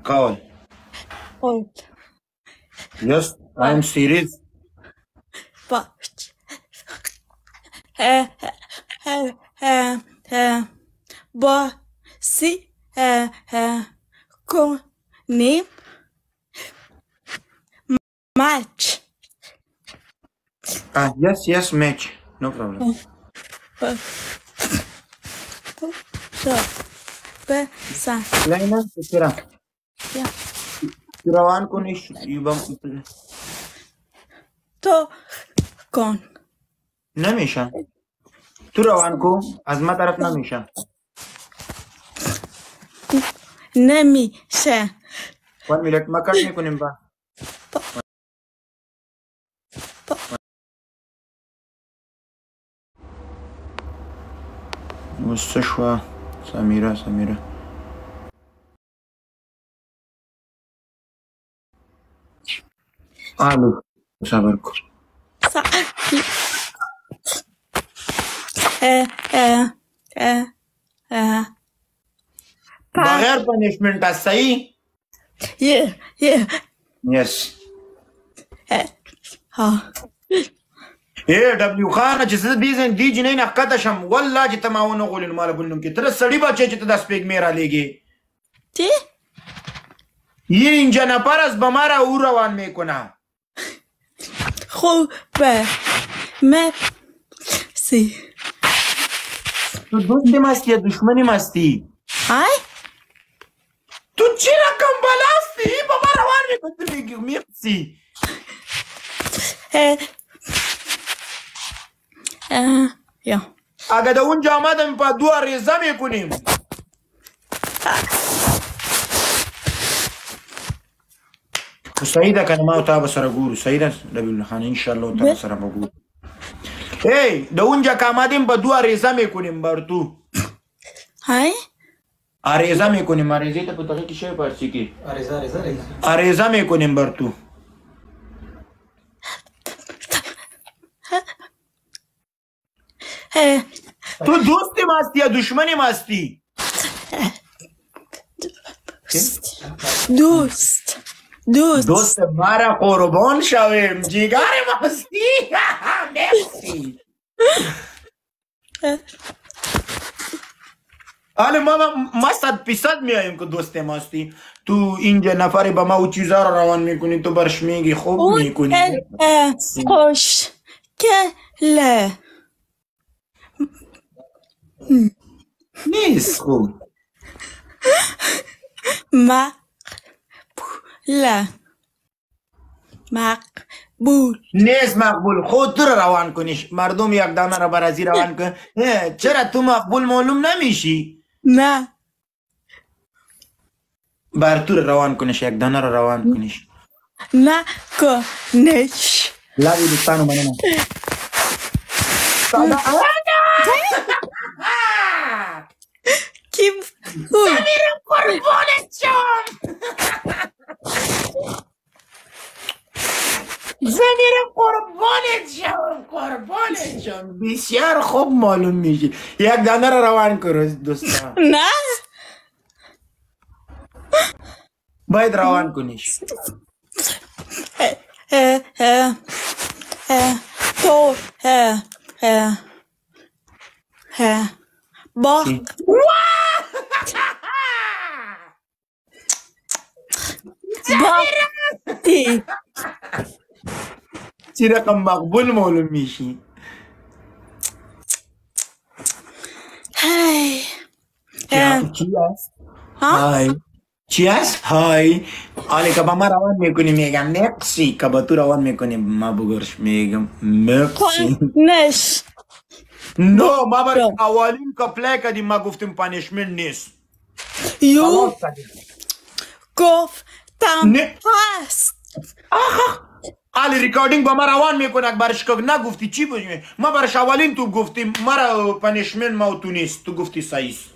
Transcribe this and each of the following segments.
Call. Yes, I am serious. Match. Yes, match. No problem. Lena, Kira. Yeah. Kirawan ko ni ibang To con. نمیشن تو روان کو از ما طرف نمیشن نمیشه 1 minute ما کار میکنیم با مستشفى سميرة الو صبركم بغیر پنیشمنت است صحیح؟ Yes. دبلیو خان چې زه دې جنۍ نه ښکته شم والله چې ته ما ونه غولې نو ماله بلنم کې تر سړي بچی چې ته دا سپېږمې رالیږې یه اینجا نفر از به مرا او روان میکنه خوبه مرسی تو دوستیم هستی یا دشمنیم هستی؟ تو چی رقم بلاستی؟ با ما روان میکنه میگی مرسی اگه دا اونجا آمدم پا دو ریزه میکنیم سعیده کنه ما و تا بسر گورو سعیده نبیل خانه انشالله تا بسر بگورو دا اونجا که آمدیم با دو ریزه میکنیم بر تو آریزه میکنیم آریزه تا پتاقی که شای پارسی که آریزه میکنیم بر تو تو دوستیم هستی یا دشمنیم هستی؟ دوست مرا قربان شویم جیگرم هستی؟ مرسی حالا ما 100% میاییم که دوستیم هستی تو اینجا نفری با ما او چیزا رو روان میکنی تو برش میگی خوب میکنی خوش کله نیست خوب مقبول نیست مقبول خود تو رو روان کنیش مردم یک دانه رو برازی روان کن چرا تو مقبول معلوم نمیشی؟ نه بر تو رو روان کنیش یک دانه رو روان کنیش نه کنیش لبی دوستانو منم kim Samirim kurban edeceğim. Samirim kurban edeceğim. بسیار خوب معلوم میشه یک دانه رو روان کرو دوستان نه باید روان کنیش تو با باقی چی رقم مقبول معلوم میشی های چی هست؟ های چی هست؟ های آلی که با ما روان میکنی میگم مرسی که با تو روان میکنی ما بگرش میگم مرسی نش نو ما برای اولین کپله کدیم ما گفتیم پانیشمنت نیست یو گفتم هست آلی ریکاردینگ با ما روان میکنه برش که نگفتی چی بجمه ما برش اولین تو گفتیم مرا پانیشمنت ما تو نیست تو گفتی سایست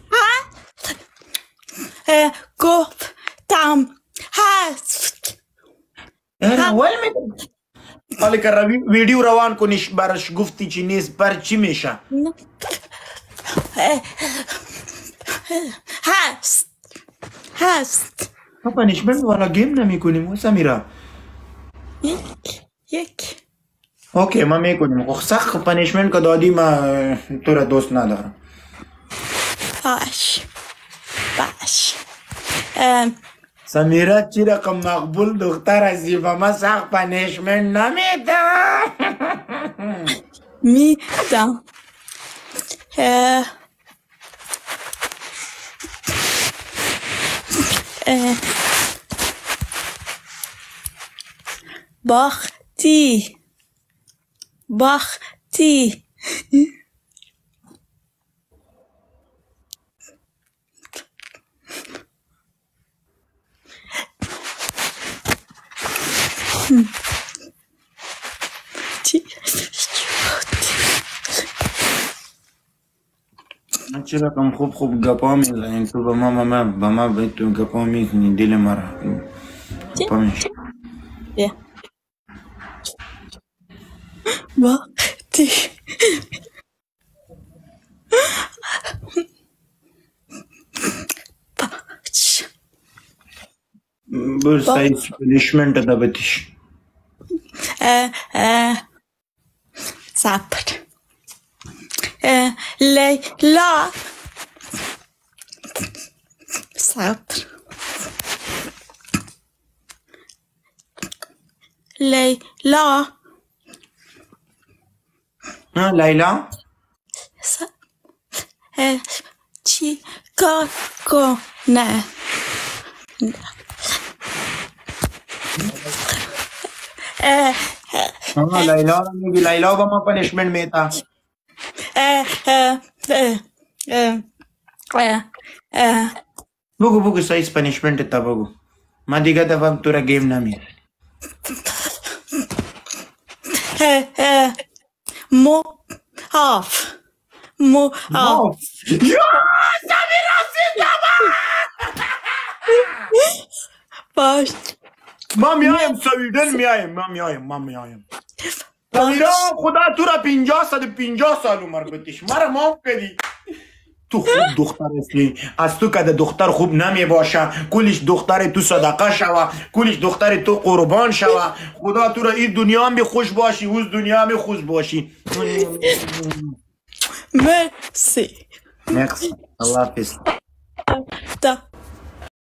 گفتم هست اول میکنه آلی که ویدیو روان کنیش برش گفتی چی نیست بر چی میشه هست ما پنیشمنت والا گیم نمی کنیم سمیرا. یک اوکی ما میکنیم. سخت پنیشمنت که دادی ما تو را دوست ندارم. باش سمیرا چی رقم مقبول دختر هستی و ما سخت پنیشمنت نمیدم. میدم. باختی چی چی رقم خوب گپا میزنین تو با ما به تو گپا میزنین دل مرا گپا میشه. باختی باش بر سایز پنیشمنت دا بتیش. صبر. لیلا صبر. لیلا لیلا چی کار کنه؟ لیلا رو میگی. لیلا با ما پنیشمنت میتا. بگو سایز پنیشمنت تا بگو. ما دیگه دفعه تو را گیم نمیاد. معاف یا سمیرا زنده باش. ما میایم سویدن میایم. سمیرا خدا تو را 50 سال عمر بتیش. مرا معاف کردی. تو خوب دختر هستی. از تو که دختر خوب نمی باشه کلش دختر تو صدقه شوه کلش دختر تو قربان شوه. خدا تو را این دنیا هم خوش باشی اوز دنیا هم خوش باشی. مرسی. مرسی. الله حافظ.